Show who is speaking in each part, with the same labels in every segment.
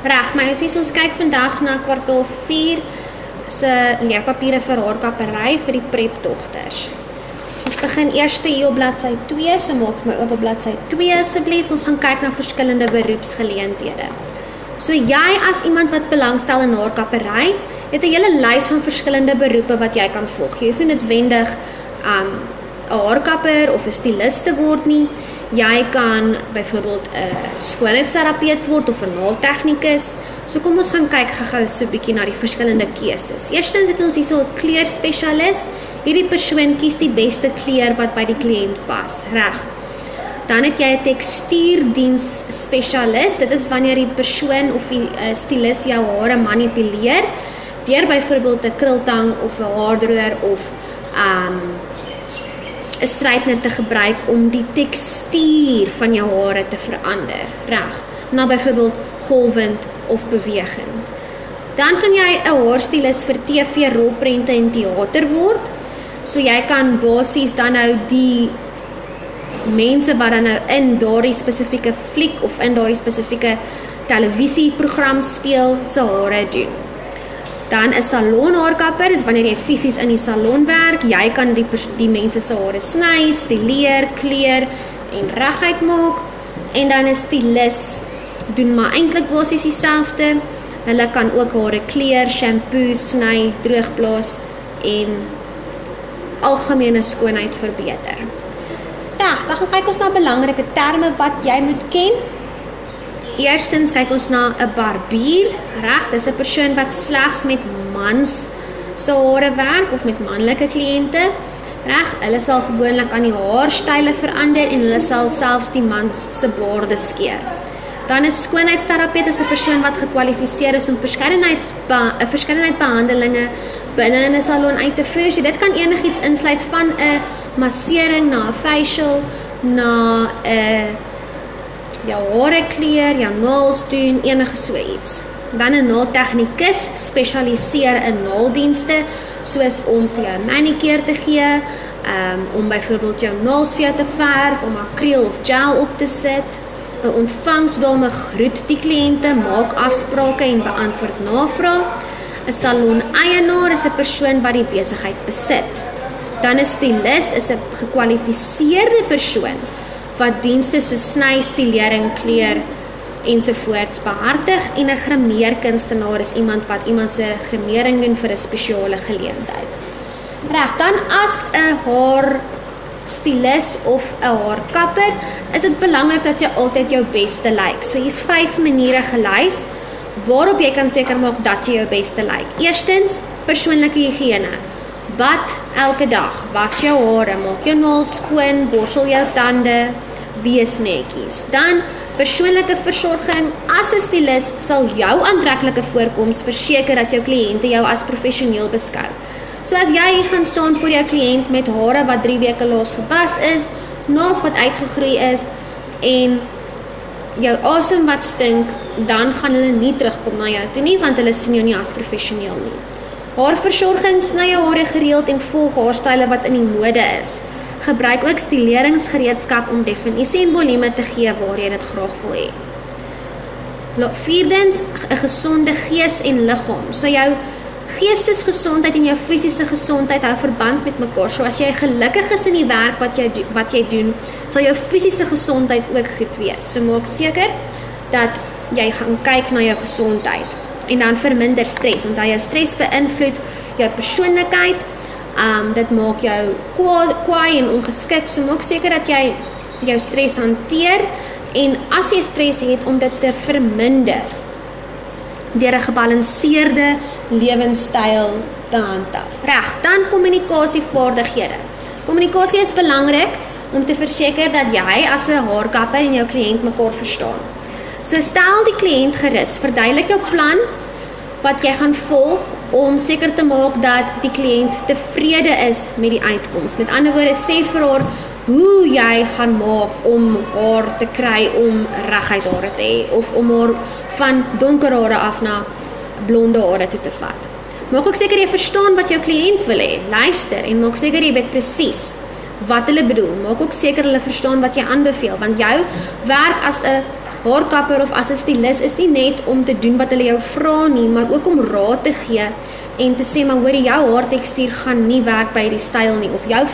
Speaker 1: Reg, my ousies, ons kyk vandag na kwartaal 4 se leerpapiere vir haar kappery vir die prepdogters. Ons begin eers hier op bladsy 2, so maak vir my oop op bladsy 2 asseblief. Ons gaan kyk na verskillende beroepsgeleenthede. So jy as iemand wat belangstel in haar kappery, het 'n hele lys van verskillende beroepe wat jy kan volg. Jy hoef nie noodwendig 'n haarkapper of 'n stylist te word nie. Jy kan byvoorbeeld 'n skoonheidsterapeut word of 'n naaldtegnikus. So kom ons gaan kyk gou-gou so 'n bietjie na die verskillende keuses. Eerstens het ons hierso 'n kleurspesialis. Hierdie persoon kies die beste kleur wat by die kliënt pas, reg. Dan het jy 'n tekstuurdiens spesialis. Dit is wanneer die persoon of die stylist jou hare manipuleer deur byvoorbeeld 'n krultang of 'n haardroër of 'n straightener te gebruik om die tekstuur van jou hare te verander, reg. Na byvoorbeeld golwend of bewegend. Dan kan jy 'n haarstylist vir TV, rolprente en teater word. So jy kan basies dan nou die mense wat dan nou in daardie spesifieke fliek of in daardie spesifieke televisieprogram speel, se hare doen. Dan 'n salonhaarkapper is wanneer jy fisies in die salon werk. Jy kan die mense se hare sny, stileer, kleur en reguit maak. En dan 'n stylist doen maar eintlik basies dieselfde. Hulle kan ook hare kleur, shampoo, sny, droogblaas en algemene skoonheid verbeter. Reg, dan gaan kyk ons na belangrike terme wat jy moet ken. Eerstens kyk ons na 'n barbier, reg, dis 'n persoon wat slegs met mans se hare werk of met manlike kliënte. Reg, hulle sal gewoonlik aan die haarstyle verander en hulle sal selfs die mans se baarde skeer. Dan 'n skoonheidsterapeut is 'n persoon wat gekwalifiseer is om 'n verskeidenheid behandelinge binne in 'n salon uit te voer. So dit kan enigiets insluit van 'n massering na 'n facial, na 'n jou hare kleur, jou nails doen, enige so iets. Dan 'n naaldtegnikus spesialiseer in naalddienste, soos om vir jou 'n manicure te gee, om byvoorbeeld jou nails vir jou te verf, om akriel of gel op te sit. 'n Ontvangsdame groet die kliënte, maak afsprake en beantwoord navrae. 'n Salon-eienaar is 'n persoon wat die besigheid besit. Dan 'n stylist is 'n gekwalifiseerde persoon wat dienste soos sny, stilering, kleur ensovoorts behartig, en 'n grimeerkunstenaar is iemand wat iemand se grimering doen vir 'n spesiale geleentheid. Reg, dan as 'n haar stylist of 'n haarkapper is dit belangrik dat jy altyd jou beste lyk. So hier's 5 maniere gelys waarop jy kan seker maak dat jy jou beste lyk. Eerstens, persoonlike higiëne. Bad elke dag, was jou hare, maak jou naels skoon, borsel jou tande, wees netjies. Dan persoonlike versorging. As 'n stylist sal jou aantreklike voorkoms verseker dat jou kliënte jou as professioneel beskou. So as jy gaan staan voor jou kliënt met hare wat 3 weke laas gewas is, naels wat uitgegroei is en jou asem wat stink, dan gaan hulle nie terugkom na jou toe nie, want hulle sien jou nie as professioneel nie. Haarversorging, sny jou hare gereeld en volg haarstyle wat in die mode is. Gebruik ook stileringsgereedskap om definisie en volume te gee waar jy dit graag wil hê. Vierdens, 'n gesonde gees en liggaam. So jou geestesgesondheid en jou fisiese gesondheid hou verband met mekaar. So as jy gelukkig is in die werk wat jy doen, sal jou fisiese gesondheid ook goed wees. So maak seker dat jy gaan kyk na jou gesondheid. En dan verminder stres, want jou stres beïnvloed jou persoonlikheid. Dit maak jou kwaai en ongeskik. So maak seker dat jy jou stres hanteer, en as jy stres het, om dit te verminder deur 'n gebalanseerde lewenstyl te handhaaf. Reg, dan kommunikasievaardighede. Kommunikasie is belangrik om te verseker dat jy as 'n haarkapper en jou kliënt mekaar verstaan. So stel die kliënt gerus, verduidelik jou plan wat jy gaan volg om seker te maak dat die kliënt tevrede is met die uitkoms. Met ander woorde, sê vir haar hoe jy gaan maak om haar te kry om reguit hare te hê, of om haar van donker hare af na blonde hare toe te vat. Maak ook seker jy verstaan wat jou kliënt wil hê. Luister en maak seker jy weet presies wat hulle bedoel. Maak ook seker hulle verstaan wat jy aanbeveel, want jou werk as 'n haarkapper of as 'n stylis is nie net om te doen wat hulle jou vra nie, maar ook om raad te gee en te sê, maar hoor, jou haartekstuur gaan nie werk by die styl nie, of jou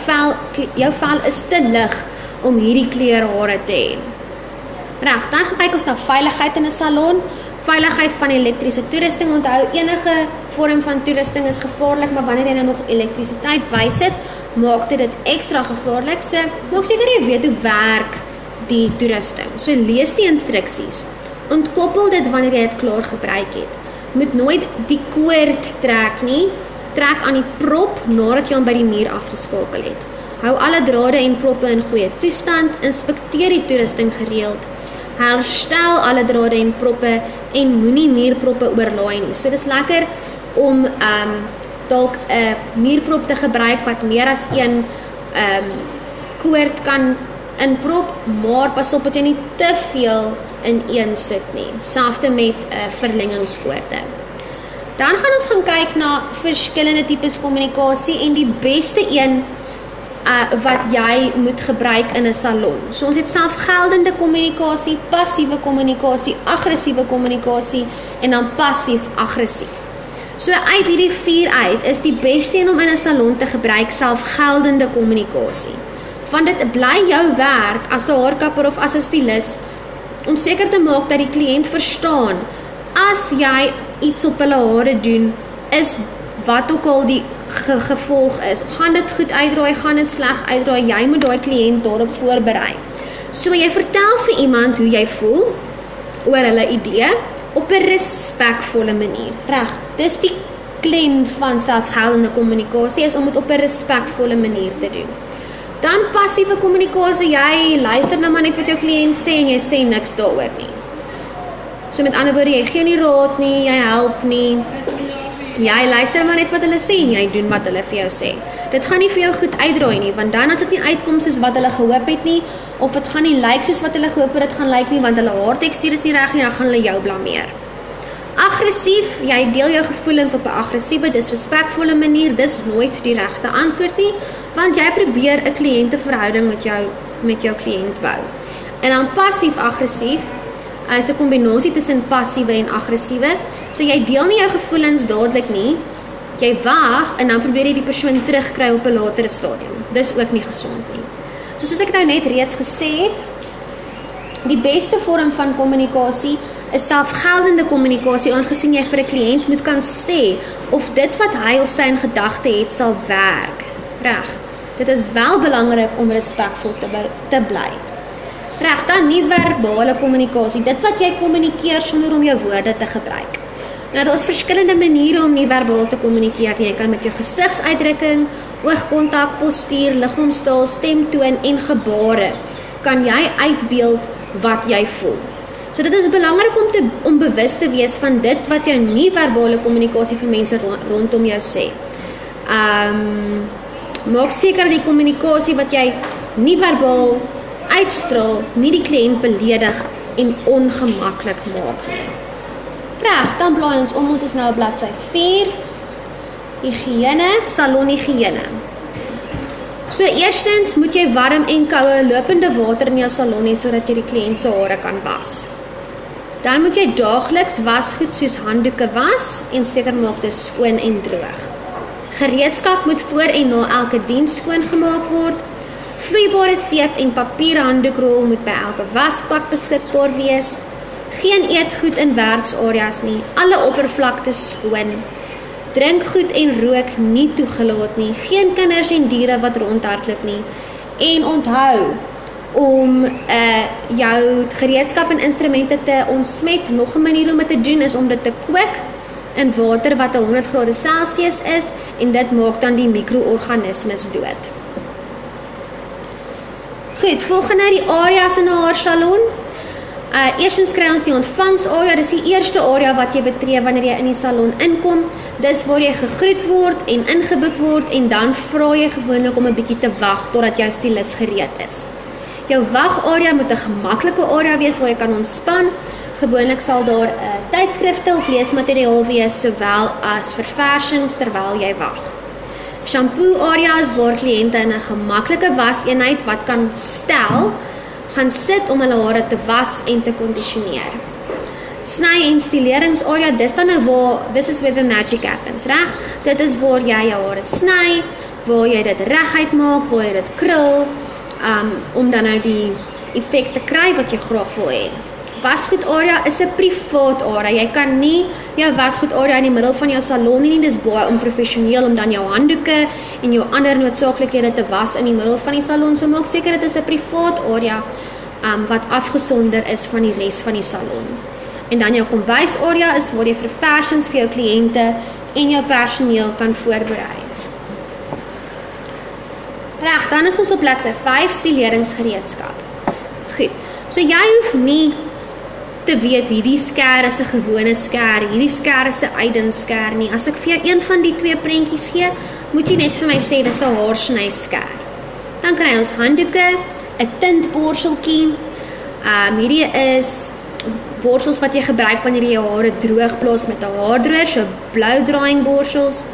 Speaker 1: vel is te lig om hierdie kleur hare te hê. Reg, dan gaan kyk ons na veiligheid in 'n salon. Veiligheid van elektriese toerusting. Onthou, enige vorm van toerusting is gevaarlik, maar wanneer jy nou nog elektrisiteit bysit, maak dit extra gevaarlik. So, maak seker jy weet hoe werk die toerusting. So, lees die instruksies. Ontkoppel dit wanneer jy dit klaar gebruik het. Moet nooit die koord trek nie. Trek aan die prop nadat jy hom by die muur afgeskakel het. Hou alle drade en proppe in goeie toestand. Inspekteer die toerusting gereeld. Herstel alle drade en proppe en moenie muurproppe oorlaai nie. So dis lekker om dalk 'n muurprop te gebruik wat meer as een koord kan inprop, maar pas op dat jy nie te veel in een sit nie. Selfs met verlengingskoorde. Dan gaan ons gaan kyk na verskillende tipes kommunikasie en die beste een wat jy moet gebruik in 'n salon. So ons het selfgeldende kommunikasie, passiewe kommunikasie, aggressiewe kommunikasie en dan passief-aggressief. So uit hierdie 4 uit is die beste een om in 'n salon te gebruik selfgeldende kommunikasie. Want dit bly jou werk as 'n haarkapper of as 'n stylis om seker te maak dat die kliënt verstaan as jy iets op hulle hare doen, is wat ook al die gevolg is. Gaan dit goed uitdraai, gaan dit sleg uitdraai, jy moet daai kliënt daarop voorberei. So jy vertel vir iemand hoe jy voel oor hulle idee op 'n respekvolle manier. Reg, dis die klem van selfgeldende kommunikasie is om dit op 'n respekvolle manier te doen. Dan passiewe kommunikasie, jy luister nou maar net wat jou kliënt sê en jy sê niks daaroor nie. So met ander woorde, jy gee nie raad nie, jy help nie. Jy luister maar net wat hulle sê en jy doen wat hulle vir jou sê. Dit gaan nie vir jou goed uitdraai nie, want dan as dit nie uitkom soos wat hulle gehoop het nie, of dit gaan nie lyk soos wat hulle gehoop het dit gaan lyk nie, want hulle haartekstuur is nie reg nie, dan gaan hulle jou blameer. Aggressief, jy deel jou gevoelens op 'n aggressiewe, disrespekvolle manier, dis nooit die regte antwoord nie, want jy probeer 'n kliënteverhouding met jou kliënt bou. En dan passief-aggressief is 'n kombinasie tussen passiewe en aggressiewe. So jy deel nie jou gevoelens dadelik nie, jy wag en dan probeer jy die persoon terugkry op 'n latere stadium. Dis ook nie gesond nie. So soos ek nou net reeds gesê het, die beste vorm van kommunikasie is selfgeldende kommunikasie, aangesien jy vir 'n kliënt moet kan sê of dit wat hy of sy in gedagte het sal werk. Reg. Dit is wel belangrik om respekvol te bly. Reg, dan nie-verbale kommunikasie, dit wat jy kommunikeer sonder om jou woorde te gebruik. Nou, daar is verskillende maniere om nie-verbaal te kommunikeer. Jy kan met jou gesigsuitdrukking, oogkontak, postuur, liggaamstaal, stemtoon en gebare kan jy uitbeeld wat jy voel. So dit is belangrik om bewus te wees van dit wat jou nie-verbale kommunikasie vir mense rondom jou sê. Maak seker die kommunikasie wat jy nie-verbaal uitstraal, nie die kliënt beledig en ongemaklik maak nie. Reg, dan blaai ons om, ons is nou op bladsy 4. Higiëne, salonhigiëne. So eerstens moet jy warm en koue lopende water in jou salon hê sodat jy die kliënt se hare kan was. Dan moet jy daagliks wasgoed soos handdoeke was en seker maak dit is skoon en droog. Gereedskap moet voor en na elke diens skoongemaak word. Vloeibare seep en papierhanddoekrol moet by elke wasbak beskikbaar wees. Geen eetgoed in werksareas nie, alle oppervlaktes skoon. Drinkgoed en rook nie toegelaat nie, geen kinders en diere wat rondhardloop nie. En onthou om jou gereedskap en instrumente te ontsmet. Nog 'n manier om dit te doen is om dit te kook in water wat 100 grade Celsius is en dit maak dan die mikroorganismes dood. Goed, volgende die areas in 'n haarsalon. Eerstens kry ons die ontvangsarea, dis die eerste area wat jy betree wanneer jy in die salon inkom. Dis waar jy gegroet word en ingeboek word en dan vra jy gewoonlik om 'n bietjie te wag totdat jou stylis gereed is. Jou wagarea moet 'n gemaklike area wees waar jy kan ontspan. Gewoonlik sal daar tydskrifte of leesmateriaal wees, sowel as verversings terwyl jy wag. Shampoo areas waar kliënte in 'n gemaklike waseenheid wat kan stel, gaan sit om hulle hare te was en te kondisioneer. Sny en stileringsarea, this is where the magic happens, reg? Dit is waar jy jou hare sny, waar jy dit reguit maak, waar jy dit krul, om dan nou die effek te kry wat jy graag wil hê. Wasgoedarea is 'n privaat area. Jy kan nie jou wasgoedarea in die middel van jou salon nie, dis baie onprofessioneel om dan jou handdoeke en jou ander noodsaaklikhede te was in die middel van die salon. So maak seker dit is 'n privaat area wat afgesonder is van die res van die salon. En dan jou kombuisarea is waar jy vir fashions vir jou kliënte en jou personeel kan voorberei. Reg, dan is ons op bladsy 5 stileringsgereedskap. Goed. So jy hoef nie te weet hierdie skêr is 'n gewone skêr, hierdie skêr is 'n eidenskêr nie. As ek vir jou een van die twee prentjies gee, moet jy net vir my sê dis 'n haarsny skêr. Dan kry ons handdoeke, 'n tintborseltjie. Hierdie is borsels wat jy gebruik wanneer jy jou hare droog plaas met 'n haardroër, so blou drying borsels.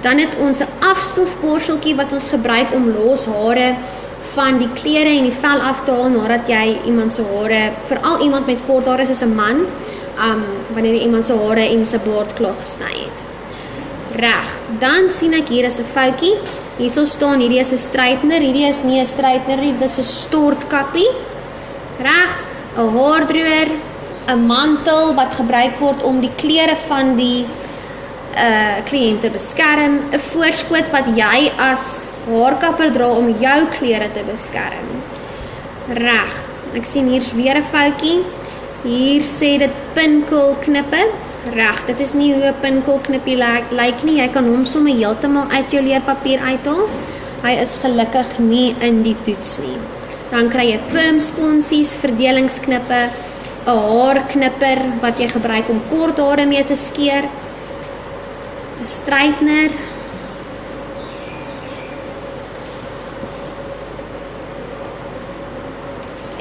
Speaker 1: Dan het ons 'n afstofborseltjie wat ons gebruik om los hare van die klere en die vel af te haal nadat jy iemand se hare, veral iemand met kort hare soos 'n man, wanneer jy iemand se hare en sy baard klaar gesny het. Reg, dan sien ek hier is 'n foutjie. Hierso staan hierdie is 'n straightener, hierdie is nie 'n straightener nie, dit is 'n stortkappie. Reg, 'n haardroër, 'n mantel wat gebruik word om die klere van die kliënte beskerm, 'n voorskoot wat jy as haarkapper dra om jou klere te beskerm. Reg, ek sien hier's weer 'n foutjie. Hier sê dit pinkelknippe. Reg, dit is nie hoe 'n pinkelknippie lyk nie. Jy kan hom sommer heeltemal uit jou leerpapier uithaal. Hy is gelukkig nie in die toets nie. Dan kry jy perm sponsies, verdelingsknippe, 'n haarknipper wat jy gebruik om kort hare mee te skeer, 'n straightener,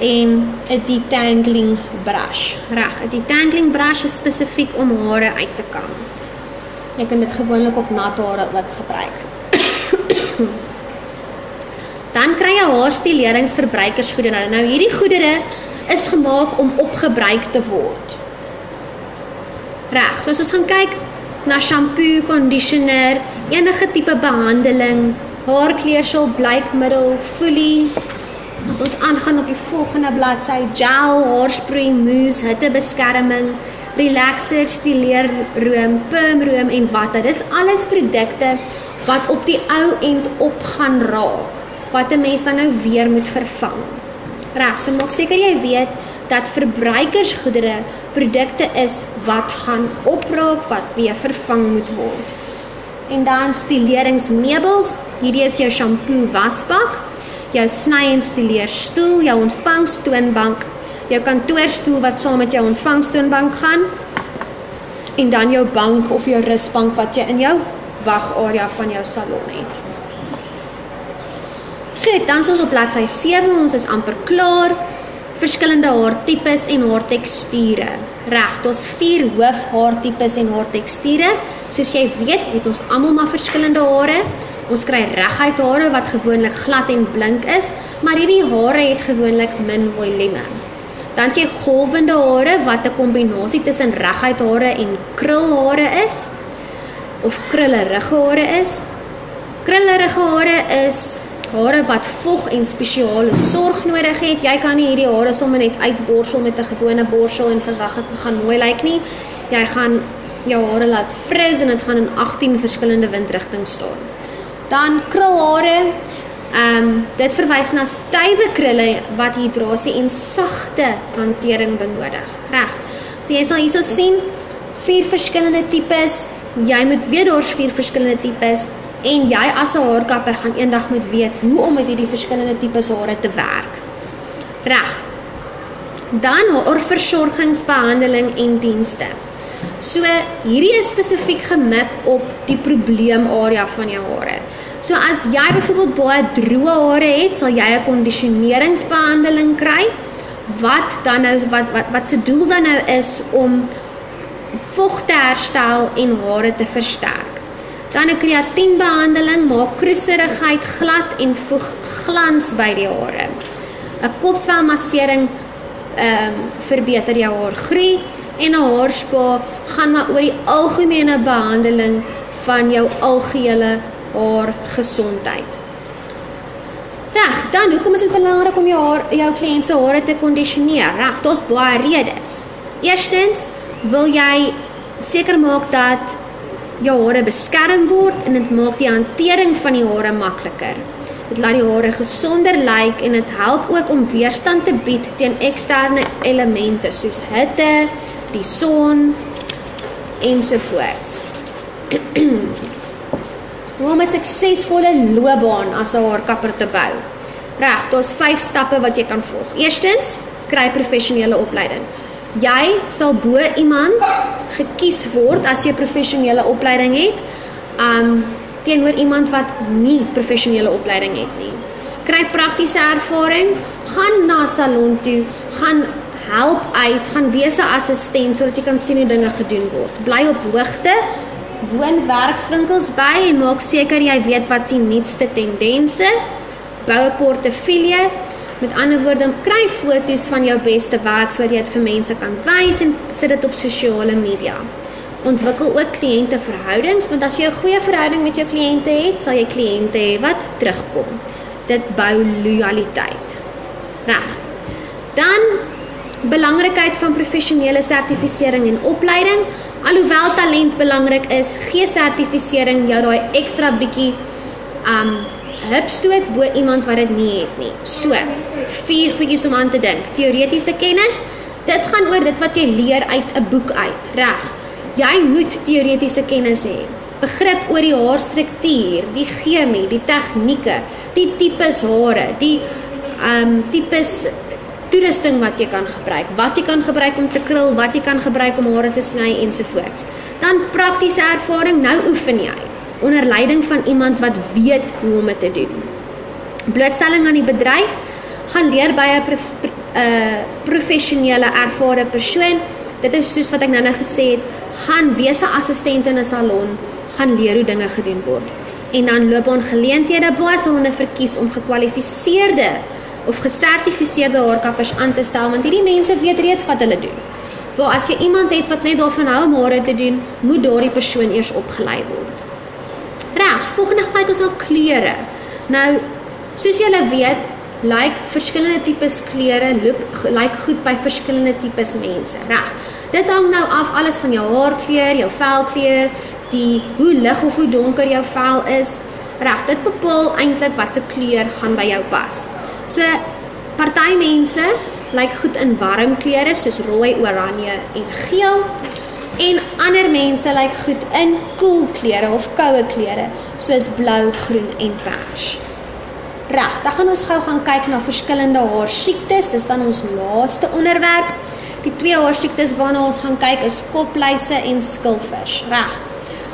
Speaker 1: en 'n detangling brush. Reg, 'n detangling brush is spesifiek om hare uit te kam. Jy kan dit gewoonlik op nat hare ook gebruik. Dan kry jy haarstyleringsverbruikersgoedere. Nou hierdie goedere is gemaak om opgebruik te word. Reg, so as ons gaan kyk na shampoo, conditioner, enige tipe behandeling, haarkleersel, bleikmiddel, folie. As ons aangaan op die volgende bladsy, gel, haarspray, mousse, hittebeskerming, relaxer, stileerroom, permroom en watte. Dis alles produkte wat op die ou end op gaan raak, wat 'n mens dan nou weer moet vervang. Reg, so maak seker jy weet dat verbruikersgoedere produkte is wat gaan opraak, wat weer vervang moet word. En dan stileringsmeubels, hierdie is jou shampoo wasbak, jou sny en stileerstoel, jou ontvangstoonbank, jou kantoorstoel wat saam met jou ontvangstoonbank gaan, en dan jou bank of jou rusbank wat jy in jou wagarea van jou salon het. Goed, dan is ons op bladsy 7, ons is amper klaar. Verskillende haartipes en haarteksture. Reg, daar's 4 hoofhaartipes en haarteksture. Soos jy weet, het ons almal maar verskillende hare. Ons kry reguit hare wat gewoonlik glad en blink is, maar hierdie hare het gewoonlik min volume. Dan het jy golwende hare wat 'n kombinasie tussen reguit hare en krulhare is, of krullerige hare is. Krullerige hare is hare wat vog en spesiale sorg nodig het. Jy kan nie hierdie hare sommer net uitborsel met 'n gewone borsel en verwag dit gaan mooi lyk nie. Jy gaan jou hare laat frizz en dit gaan in 18 verskillende windrigtings staan. Dan krulhare, dit verwys na stywe krulle wat hidrasie en sagte hantering benodig. Reg. So jy sal hierso sien 4 verskillende tipes. Jy moet weet daar's 4 verskillende tipes en jy as 'n haarkapper gaan eendag moet weet hoe om met hierdie verskillende tipes hare te werk. Reg. Dan haarversorgingsbehandeling en dienste. So hierdie is spesifiek gemik op die probleemarea van jou hare. So as jy byvoorbeeld baie droë hare het, sal jy 'n kondisioneringsbehandeling kry wat dan nou wat se doel dan nou is om vog te herstel en hare te versterk. Dan 'n kreatienbehandeling maak kroeserigheid glad en voeg glans by die hare. 'n kopvelmassering verbeter jou haargroei en 'n haarspa gaan maar oor die algemene behandeling van jou algehele haargesondheid. Reg, dan hoekom is dit belangrik om jou kliënt se hare te kondisioneer? Reg, daar's baie redes. Eerstens, wil jy seker maak dat jou hare beskerm word en dit maak die hantering van die hare makliker. Dit laat die hare gesonder lyk en dit help ook om weerstand te bied teen eksterne elemente soos hitte, die son ensovoorts. Hoe om 'n suksesvolle loopbaan as 'n haarkapper te bou? Reg, daar's 5 stappe wat jy kan volg. Eerstens, kry professionele opleiding. Jy sal bo iemand gekies word as jy professionele opleiding het, teenoor iemand wat nie professionele opleiding het nie. Kry praktiese ervaring, gaan na 'n salon toe, gaan help uit, gaan wees 'n assistent sodat jy kan sien hoe dinge gedoen word. Bly op hoogte, woon werkswinkels by en maak seker jy weet wat die nuutste tendense, bou 'n portefeulje. Met ander woorde, kry foto's van jou beste werk sodat jy dit vir mense kan wys en sit dit op sosiale media. Ontwikkel ook kliënteverhoudings, want as jy 'n goeie verhouding met jou kliënte het, sal jy kliënte hê wat terugkom. Dit bou lojaliteit. Reg. Dan belangrikheid van professionele sertifisering en opleiding. Alhoewel talent belangrik is, gee sertifisering jou daai ekstra bietjie hupstoot bo iemand wat dit nie het nie. So, 4 goedjies om aan te dink. Teoretiese kennis, dit gaan oor dit wat jy leer uit 'n boek uit, reg. Jy moet teoretiese kennis hê. Begrip oor die haarstruktuur, die chemie, die tegnieke, die tipes hare, die tipes toerusting wat jy kan gebruik, wat jy kan gebruik om te krul, wat jy kan gebruik om hare te sny ensovoorts. Dan praktiese ervaring, nou oefen jy onder leiding van iemand wat weet hoe om dit te doen. Blootstelling aan die bedryf, gaan leer by 'n professionele ervare persoon. Dit is soos wat ek nou gesê het, gaan wees 'n assistent in 'n salon, gaan leer hoe dinge gedoen word. En dan loopbaangeleenthede, baie salonne verkies om gekwalifiseerde of gesertifiseerde haarkappers aan te stel, want hierdie mense weet reeds wat hulle doen. Waar as jy iemand het wat net daarvan hou om hare te doen, moet daardie persoon eers opgelei word. Reg, volgende kyk ons al kleure. Nou, soos julle weet, lyk verskillende tipes kleure lyk goed by verskillende tipes mense. Reg. Dit hang nou af alles van jou haarkleur, jou velkleur, hoe lig of hoe donker jou vel is. Reg, dit bepaal eintlik wat se kleur gaan by jou pas. So, party mense lyk goed in warm kleure soos rooi, oranje en geel. En ander mense lyk goed in koel kleure of koue kleure soos blou, groen en pers. Reg, dan gaan ons gou gaan kyk na verskillende haarsiektes. Dis dan ons laaste onderwerp. Die 2 haarsiektes waarna ons gaan kyk is kopluise en skilvers. Reg.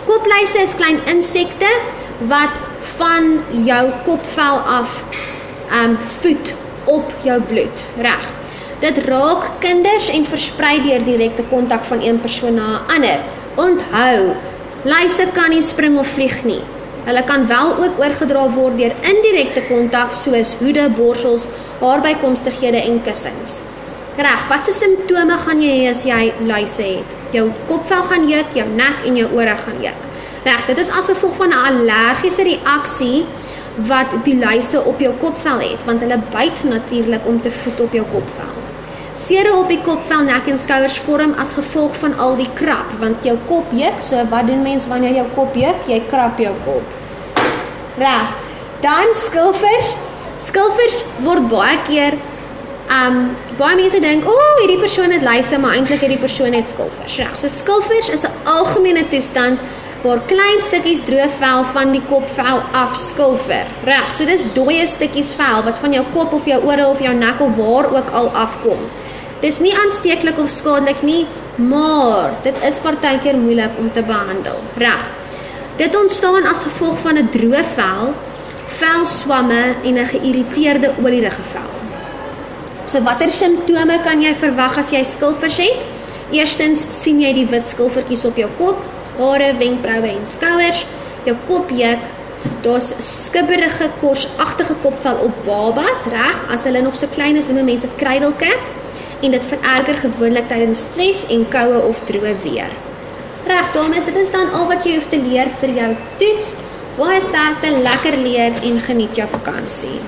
Speaker 1: Kopluise is klein insekte wat van jou kopvel af voed op jou bloed. Reg. Dit raak kinders en versprei deur direkte kontak van een persoon na 'n ander. Onthou, luise kan nie spring of vlieg nie. Hulle kan wel ook oorgedra word deur indirekte kontak soos hoede, borsels, haarbykomstighede en kussings. Reg, wat se simptome gaan jy hê as jy luise het? Jou kopvel gaan juk, jou nek en jou ore gaan juk. Reg, dit is as gevolg van 'n allergiese reaksie wat die luise op jou kopvel het, want hulle byt natuurlik om te voed op jou kopvel. Sere op die kopvel, nek en skouers vorm as gevolg van al die krap, want jou kop juk, so wat doen mens wanneer jou kop juk? Jy krap jou kop. Reg, dan skilvers. Skilvers word baie keer, baie mense dink, hierdie persoon het luise, maar eintlik het die persoon net skilvers. Reg, so skilvers is 'n algemene toestand waar klein stukkies droë vel van die kopvel af skilfer. Reg, so dis dooie stukkies vel wat van jou kop of jou ore of jou nek of waar ook al afkom. Dis nie aansteeklik of skadelik nie, maar dit is partykeer moeilik om te behandel. Reg. Dit ontstaan as gevolg van 'n droë vel, velswamme en 'n geïrriteerde olierige vel. So watter simptome kan jy verwag as jy skilvers het? Eerstens sien jy die wit skilfertjies op jou kop, hare, wenkbroue en skouers, jou kop juk, Daar's skibberige, korsagtige kopvel op babas, reg? As hulle nog so klein is, noem mense dit kruidelkap en dit vererger gewoonlik tydens stres en koue of droë weer. Reg, dames, dit is dan al wat jy hoef te leer vir jou toets. Baie sterkte, lekker leer en geniet jou vakansie.